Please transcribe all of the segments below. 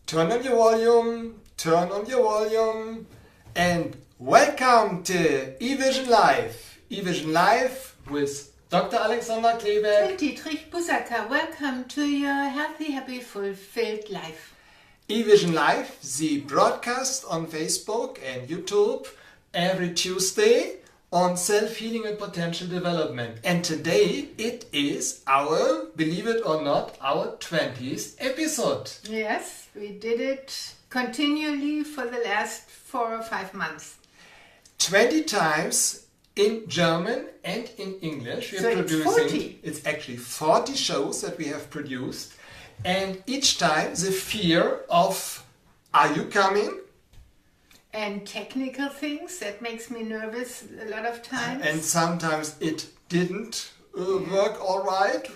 Turn on your volume, and welcome to Evision Live. Evision Live with Dr. Alexandra Kleeberg and Dietrich Busaka. Welcome to your healthy, happy, fulfilled life. Evision Live, the broadcast on Facebook and YouTube every Tuesday on self-healing and potential development. And today it is our, believe it or not, our 20th episode. Yes, we did it continually for the last 4 or 5 months. 20 times in German and in English. We are producing. It's 40. It's actually 40 shows that we have produced. And each time the fear of, are you coming? And technical things, that makes me nervous a lot of times. And sometimes it didn't work all right.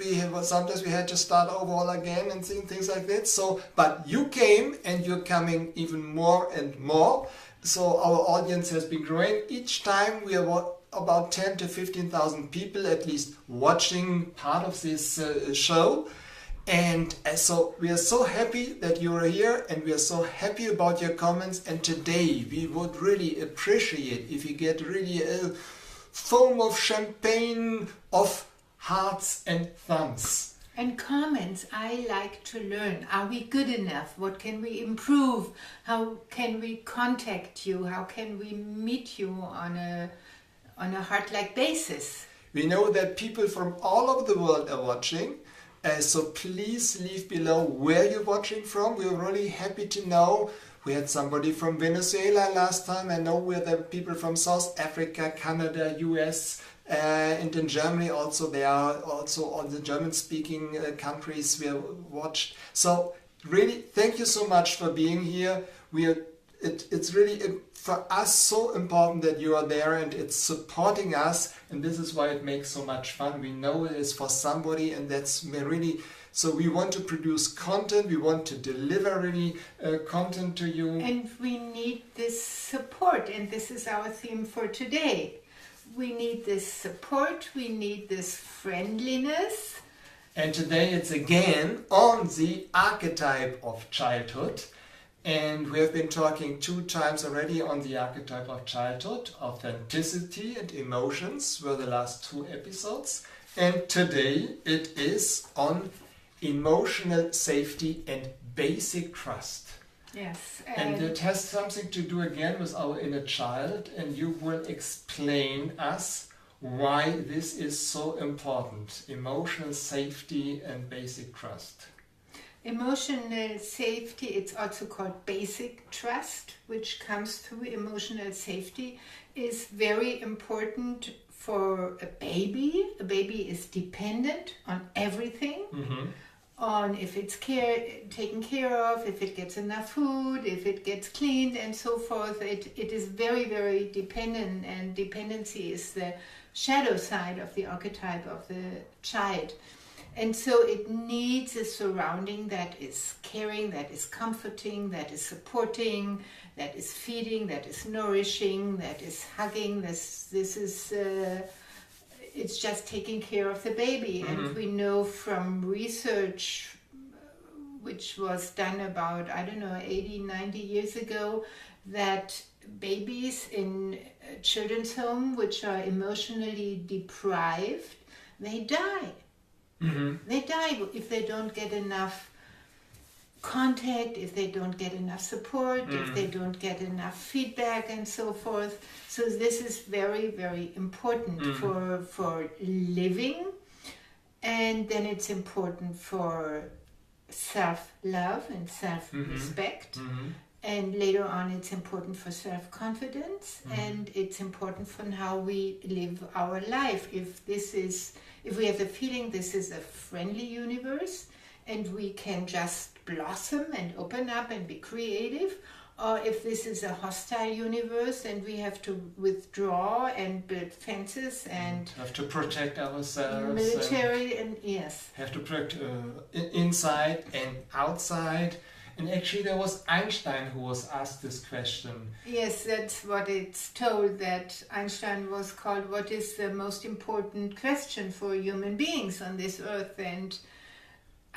Sometimes we had to start over all again and things like that. So, but you came and you're coming even more and more. So our audience has been growing. Each time we are about 10 to 15,000 people at least watching part of this show. And so we are so happy that you are here, and we are so happy about your comments. And today we would really appreciate if you get really a foam of champagne of hearts and thumbs. And comments. I like to learn. Are we good enough? What can we improve? How can we contact you? How can we meet you on a heart-like basis? We know that people from all over the world are watching. So please leave below where you're watching from. We're really happy to know. We had somebody from Venezuela last time. I know we're the people from South Africa, Canada, US, and in Germany also. There are also all the German-speaking countries we have watched. So really, thank you so much for being here. It's really for us so important that you are there, and it's supporting us, and this is why it makes so much fun. We know it is for somebody, and that's really, so we want to produce content, we want to deliver really content to you. And we need this support, and this is our theme for today. We need this support, we need this friendliness. And today it's again on the archetype of childhood. And we have been talking 2 times already on the archetype of childhood. Authenticity and emotions were the last 2 episodes. And today it is on emotional safety and basic trust. Yes. And it has something to do again with our inner child. And you will explain us why this is so important. Emotional safety and basic trust. Emotional safety, it's also called basic trust, which comes through emotional safety, is very important for a baby. A baby is dependent on everything, on if it's taken care of, if it gets enough food, if it gets cleaned and so forth. It is very, very dependent, and dependency is the shadow side of the archetype of the child. And so it needs a surrounding that is caring, that is comforting, that is supporting, that is feeding, that is nourishing, that is hugging. This is, it's just taking care of the baby. And we know from research, which was done about, 80, 90 years ago, that babies in children's home, which are emotionally deprived, they die. They die if they don't get enough contact, if they don't get enough support, if they don't get enough feedback and so forth. So this is very, very important for living. And then it's important for self-love and self-respect. And later on it's important for self-confidence, and it's important for how we live our life. If we have the feeling this is a friendly universe and we can just blossom and open up and be creative, or if this is a hostile universe and we have to withdraw and build fences and have to protect ourselves, military and yes, have to protect inside and outside. And actually there was Einstein who was asked this question. Yes, that's what it's told, that Einstein was called, what is the most important question for human beings on this earth? And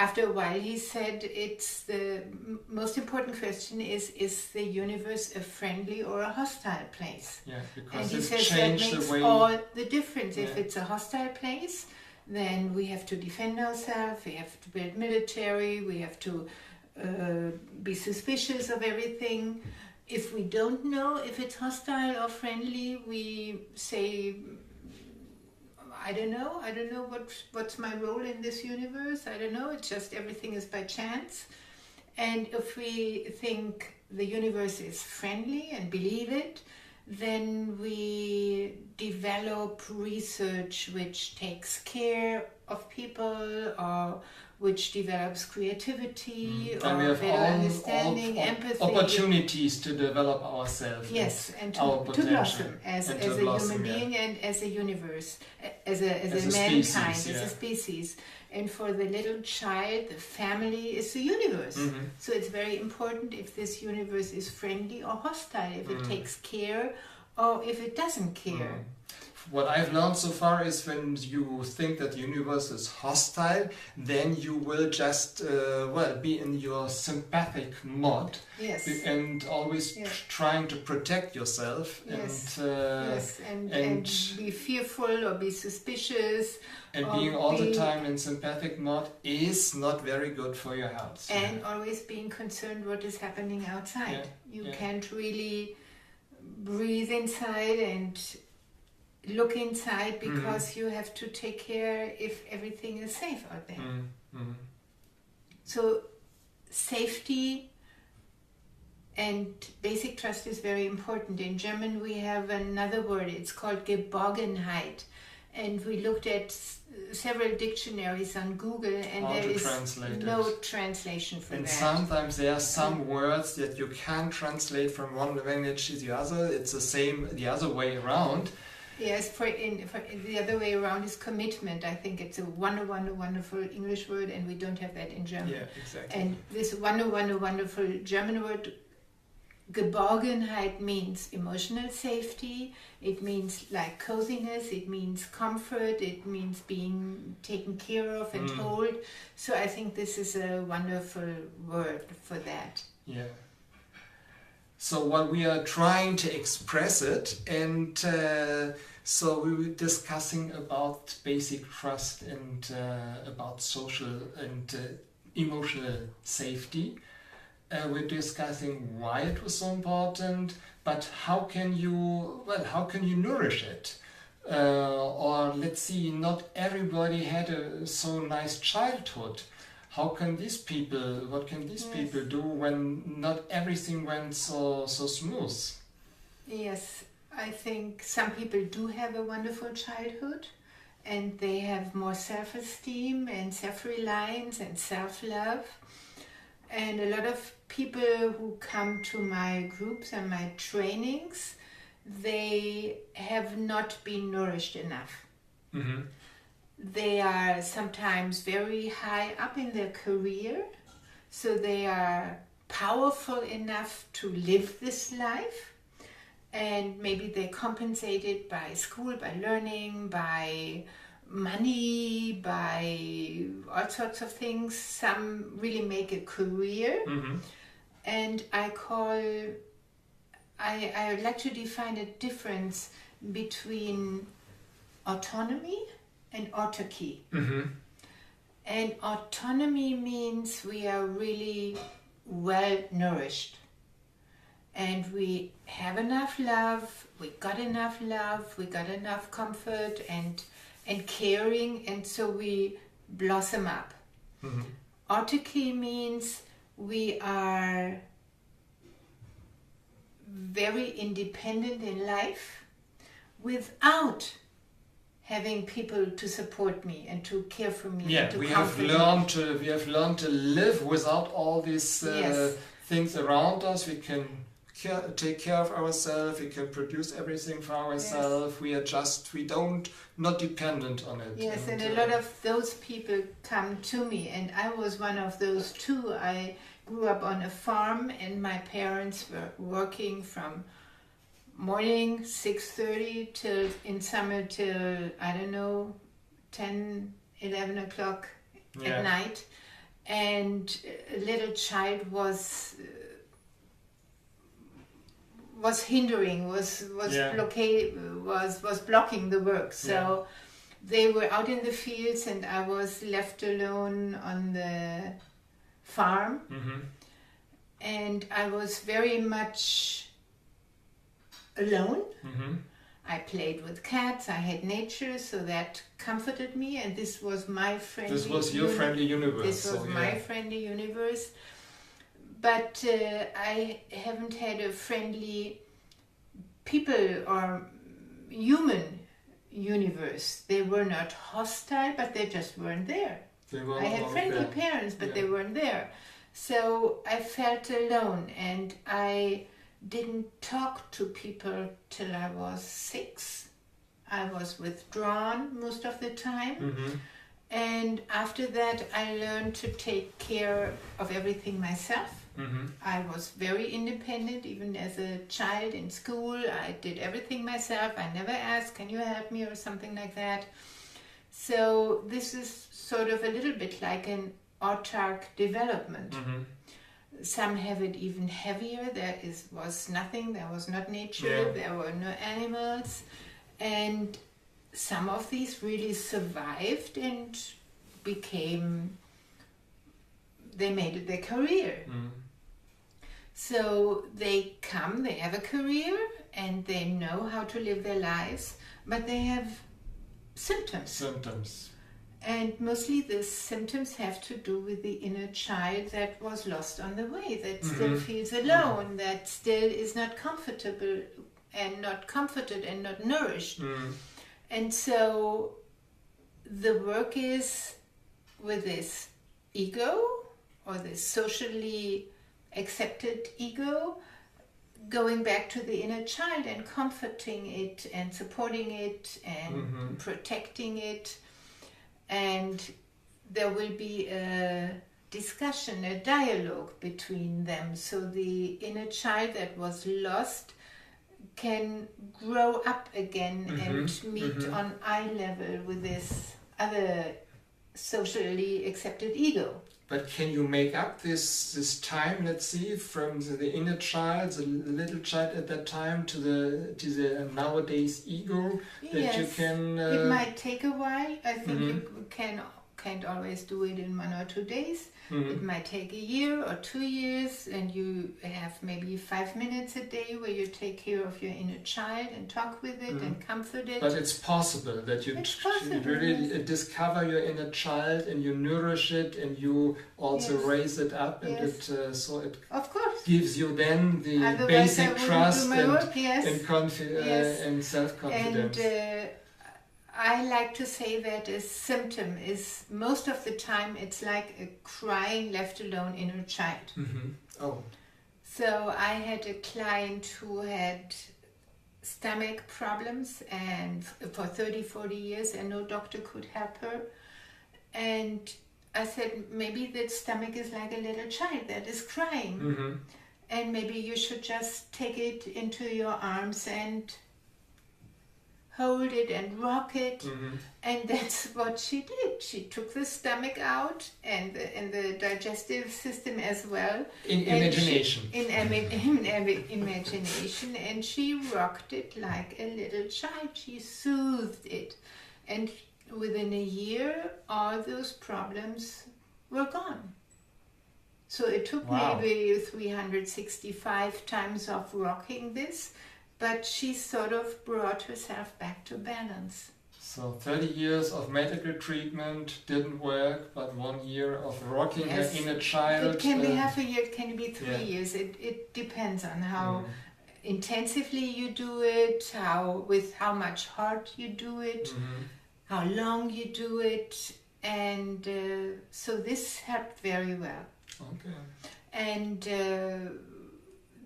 after a while he said it's the most important question is the universe a friendly or a hostile place? Yeah, And because he it's says that changed makes the way. all the difference. If Yeah. it's a hostile place, then we have to defend ourselves, we have to build military, we have to be suspicious of everything. If we don't know if it's hostile or friendly, we say, I don't know what's my role in this universe. I don't know, it's just everything is by chance. And if we think the universe is friendly and believe it, then we develop research which takes care of people, or which develops creativity, And we or have better understanding, empathy. opportunities to develop ourselves. Yes, and our to potential. blossom as And a to blossom, human yeah. being and as a universe, as a As a mankind, species, as yeah. a species. And for the little child, the family is the universe. Mhm. So it's very important if this universe is friendly or hostile, if it takes care or if it doesn't care. What I've learned so far is when you think that the universe is hostile, then you will just be in your sympathetic mode. Yes. And always Yeah. trying to protect yourself. Yes. And And be fearful or be suspicious. and or being all the be- time in sympathetic mode is not very good for your health. And always being concerned what is happening outside. Yeah, You yeah. can't really breathe inside and look inside because you have to take care if everything is safe out there. So safety and basic trust is very important. In German we have another word, it's called Geborgenheit. And we looked at several dictionaries on Google, and How there to is translate no it. translation for And that. sometimes there are some words that you can't translate from one language to the other. It's the same the other way around. Yes, for the other way around is commitment. I think it's a wonderful English word, and we don't have that in German. Yeah, exactly. And this wonderful German word, Geborgenheit, means emotional safety. It means like coziness. It means comfort. It means being taken care of and told. So I think this is a wonderful word for that. Yeah. So what we are trying to express it, and so we were discussing about basic trust and about social and emotional safety. We're discussing why it was so important, but how can you nourish it? Or let's see, not everybody had a so nice childhood. What can these people do when not everything went so smooth? Yes, I think some people do have a wonderful childhood, and they have more self-esteem and self-reliance and self-love. And a lot of people who come to my groups and my trainings, they have not been nourished enough. Mm-hmm. They are sometimes very high up in their career, so they are powerful enough to live this life, and maybe they compensate it by school, by learning, by money, by all sorts of things. Some really make a career. Mm-hmm. And I would like to define a difference between autonomy and autarky. Mm-hmm. And autonomy means we are really well nourished, and we have enough love, we got enough comfort and caring, and so we blossom up. Mm-hmm. Autarky means we are very independent in life without having people to support me and to care for me. Yeah, and to we comfort have me. learned to live without all these Yes. things around us. We can take care of ourselves. We can produce everything for ourselves. We don't not dependent on it. Yes, and a lot of those people come to me, and I was one of those too. I grew up on a farm, and my parents were working from morning 6:30 till in summer till I don't know 10, 11 o'clock Yeah. at night, and a little child was hindering, was blocking the work. So they were out in the fields and I was left alone on the farm. And I was very much alone. I played with cats, I had nature, so that comforted me, and this was my friendly This was your friendly universe. This was my friendly universe. But I haven't had a friendly people or human universe. They were not hostile, but they just weren't there. I had friendly parents, but they weren't there. So I felt alone, and I didn't talk to people till I was 6. I was withdrawn most of the time. And after that, I learned to take care of everything myself. I was very independent, even as a child in school. I did everything myself. I never asked, can you help me or something like that. So this is sort of a little bit like an autark development. Some have it even heavier. There was nothing, there was not nature, there were no animals. And some of these really survived and they made it their career. So they have a career and they know how to live their lives, but they have symptoms. And mostly the symptoms have to do with the inner child that was lost on the way, that still feels alone, that still is not comfortable and not comforted and not nourished. And so the work is with this ego, or this socially accepted ego, going back to the inner child and comforting it and supporting it and protecting it. And there will be a discussion, a dialogue between them, so the inner child that was lost can grow up again and meet on eye level with this other socially accepted ego. But can you make up this time, let's see, from the inner child, the little child at that time, to the nowadays ego? That you can. It might take a while. I think you can't always do it in 1 or 2 days. It might take a year or 2 years, and you have maybe 5 minutes a day where you take care of your inner child and talk with it and comfort it. But it's possible that you really discover your inner child and you nourish it and you also raise it up, and it of course gives you then the Otherwise basic trust and and self-confidence. And I like to say that a symptom is, most of the time, it's like a crying, left alone inner child. So I had a client who had stomach problems and for 30-40 years, and no doctor could help her. And I said, maybe the stomach is like a little child that is crying. And maybe you should just take it into your arms and hold it and rock it. And that's what she did. She took the stomach out and the digestive system as well. In imagination. In imagination. And she rocked it like a little child. She soothed it. And within a year, all those problems were gone. So it took maybe 365 times of rocking this, but she sort of brought herself back to balance. So 30 years of medical treatment didn't work, but 1 year of rocking her inner child. It can be half a year, it can be 3 years. It depends on how intensively you do it, with how much heart you do it, how long you do it. And so this helped very well. Okay. And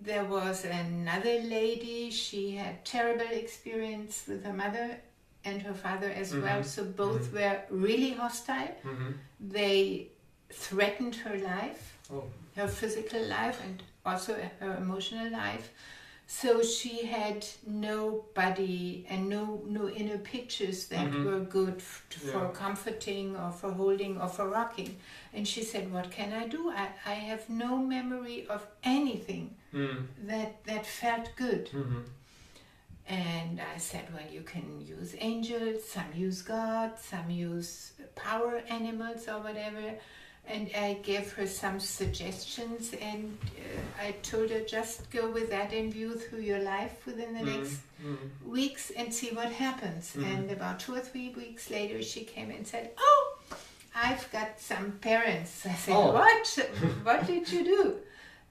there was another lady, she had terrible experience with her mother and her father as well, so both were really hostile. They threatened her life, her physical life, and also her emotional life. So she had nobody and no inner pictures that were good for comforting or for holding or for rocking. And she said, what can I do? I have no memory of anything that felt good. And I said, well, you can use angels, some use God, some use power animals or whatever. And I gave her some suggestions, and I told her, just go with that in view through your life within the next weeks and see what happens. And about 2 or 3 weeks later, she came and said, oh, I've got some parents. I said, what did you do?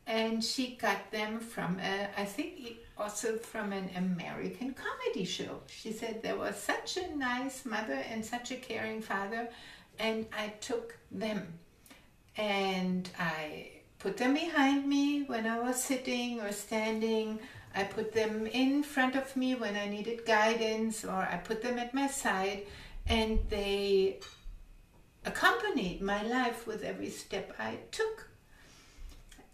And she got them from, I think also from an American comedy show. She said there was such a nice mother and such a caring father, and I took them. And I put them behind me when I was sitting or standing. I put them in front of me when I needed guidance, or I put them at my side, and they accompanied my life with every step I took.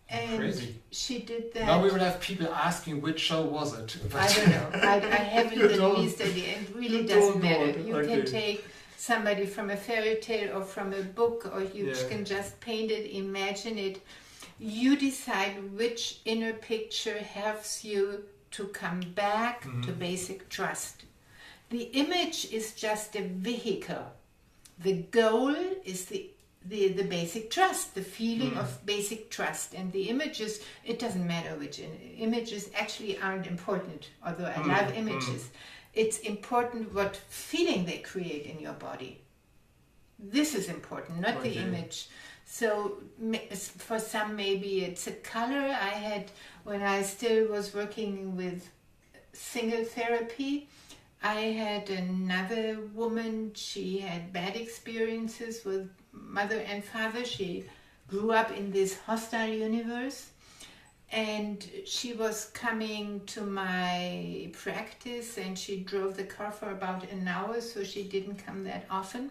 And crazy. She did that. Now we will have people asking which show was it. I don't know. I haven't the least idea. It really doesn't matter. You can take somebody from a fairy tale or from a book, or you can just paint it, imagine it. You decide which inner picture helps you to come back to basic trust. The image is just a vehicle. The goal is the basic trust, the feeling of basic trust. And the images, it doesn't matter which images actually aren't important, although I love images. It's important what feeling they create in your body. This is important, not the image. So for some, maybe it's a color. I had, when I still was working with single therapy, I had another woman, she had bad experiences with mother and father. She grew up in this hostile universe. And she was coming to my practice, and she drove the car for about an hour, so she didn't come that often.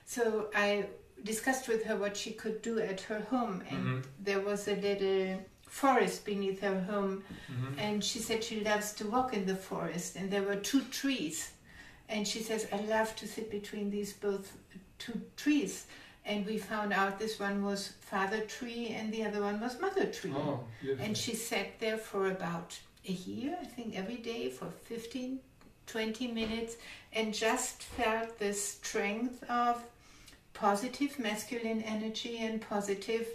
So I discussed with her what she could do at her home, and there was a little forest beneath her home, and she said she loves to walk in the forest, and there were 2 trees, and she says, I love to sit between these both 2 trees. And we found out this one was father tree and the other one was mother tree. Oh, and she sat there for about a year, I think, every day for 15, 20 minutes, and just felt the strength of positive masculine energy and positive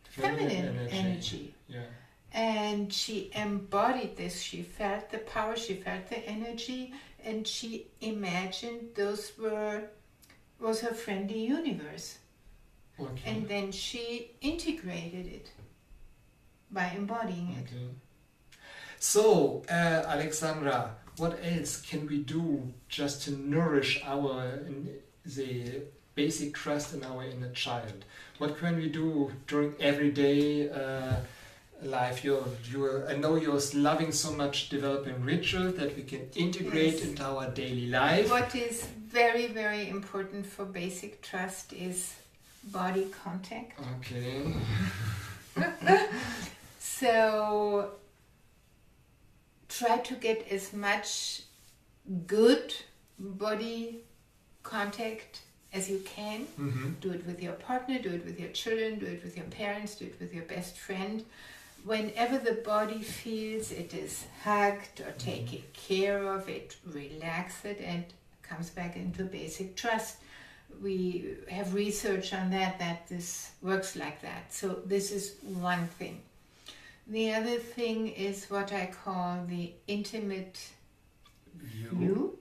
feminine energy. Yeah. And she embodied this. She felt the power, she felt the energy, and she imagined those was her friendly universe. Okay. And then she integrated it by embodying it. So, Alexandra, what else can we do just to nourish the basic trust in our inner child? What can we do during everyday life? I know you're loving so much developing rituals that we can integrate into our daily life. What is very, very important for basic trust is body contact. Okay. So try to get as much good body contact as you can. Do it with your partner, do it with your children, do it with your parents, do it with your best friend. Whenever the body feels it is hugged or taken care of, it relax it and comes back into basic trust. We have research on that this works like that. So this is one thing. The other thing is what I call the intimate view.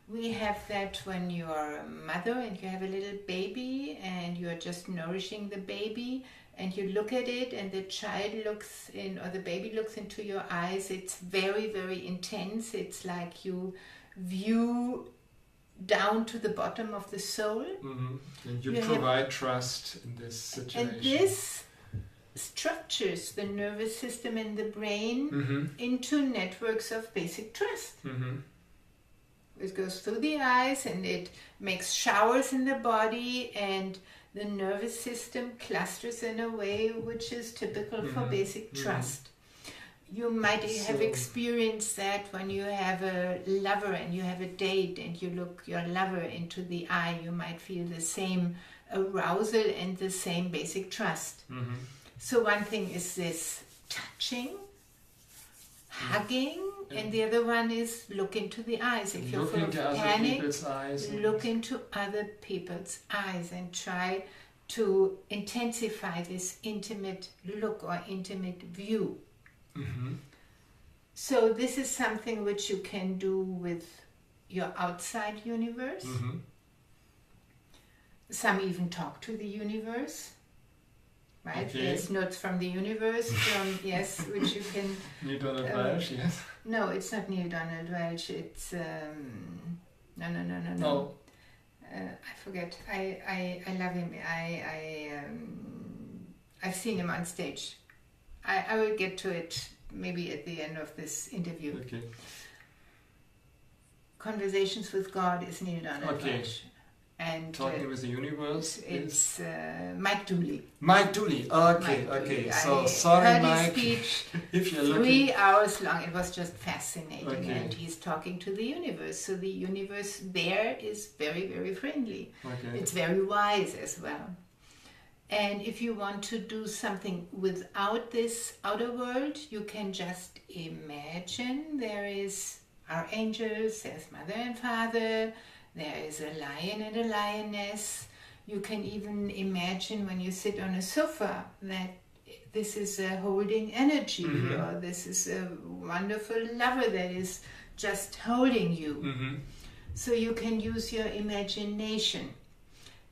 We have that when you are a mother and you have a little baby and you are just nourishing the baby, and you look at it and the child looks in, or the baby looks into your eyes. It's very, very intense. It's like you view down to the bottom of the soul. And you provide trust in this situation. And this structures the nervous system and the brain into networks of basic trust. It goes through the eyes and it makes showers in the body, and the nervous system clusters in a way which is typical for basic trust. You might have experienced that when you have a lover and you have a date and you look your lover into the eye, you might feel the same arousal and the same basic trust. Mm-hmm. So one thing is this touching, hugging, and the other one is look into the eyes. If you're full of panic, look into other people's eyes and try to intensify this intimate look or intimate view. Mm-hmm. So this is something which you can do with your outside universe. Mm-hmm. Some even talk to the universe, right? Okay. There's notes from the universe, yes, which you can... Neil Donald Walsh, yes? No, it's not Neil Donald Walsh, it's... No. I forget. I love him. I've seen him on stage. I will get to it maybe at the end of this interview. Okay. Conversations with God is Neil Donald Walsh. And Talking with the Universe it's Mike Dooley. Mike Dooley. Okay. So sorry, Mike. Speech if you're 3 hours long. It was just fascinating. Okay. And he's talking to the universe. So the universe there is very, very friendly. Okay. It's very wise as well. And if you want to do something without this outer world, you can just imagine there are angels, there's mother and father, there is a lion and a lioness. You can even imagine when you sit on a sofa that this is a holding energy, mm-hmm. or this is a wonderful lover that is just holding you. Mm-hmm. So you can use your imagination.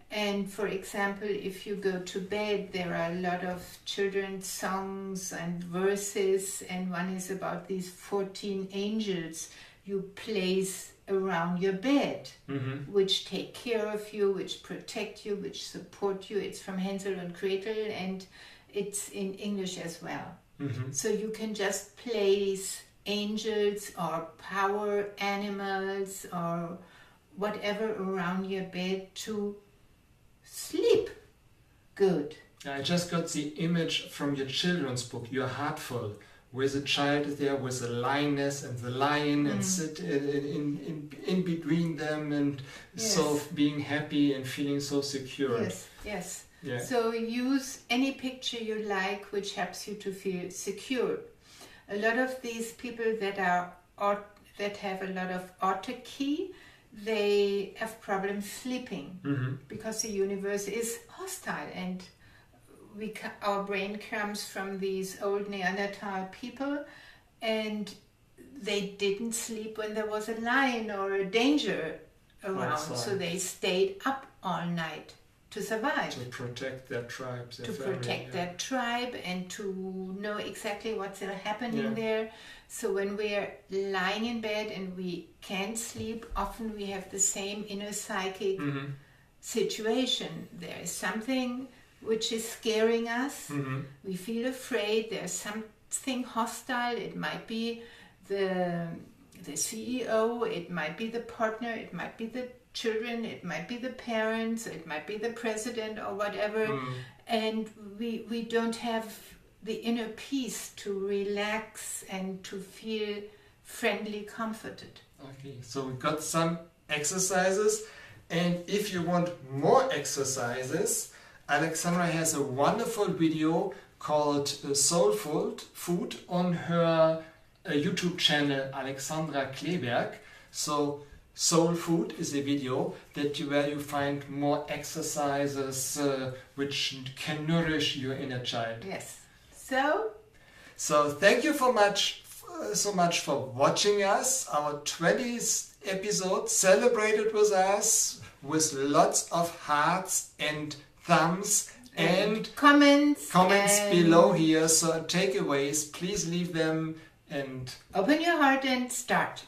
And for example, if you go to bed, there are a lot of children's songs and verses, and one is about these 14 angels you place around your bed, mm-hmm. which take care of you, which protect you, which support you. It's from Hansel and Gretel, and it's in English as well. Mm-hmm. So you can just place angels or power animals or whatever around your bed to sleep good. I just got the image from your children's book, You're Heartful, where the child is there with the lioness and the lion and sit in between them and so being happy and feeling so secure. Yes. Yeah. So use any picture you like which helps you to feel secure. A lot of these people that have a lot of autarky, they have problems sleeping, mm-hmm. because the universe is hostile, and our brain comes from these old Neanderthal people, and they didn't sleep when there was a lion or a danger around, so they stayed up all night to survive. To protect their tribe, their tribe, and to know exactly what's happening there. So when we're lying in bed and we can't sleep, often we have the same inner psychic mm-hmm. situation. There is something which is scaring us. Mm-hmm. We feel afraid. There's something hostile. It might be the CEO, it might be the partner, it might be the children, it might be the parents, it might be the president or whatever. Mm. And we don't have the inner peace to relax and to feel friendly, comforted. Okay, so we got some exercises, and if you want more exercises, Alexandra has a wonderful video called Soul Food on her YouTube channel, Alexandra Kleeberg. So Soul Food is a video where you find more exercises which can nourish your inner child. Yes. So thank you so much for watching us. Our 20th episode celebrated with us with lots of hearts and thumbs and comments below here. So takeaways, please leave them and open your heart and start.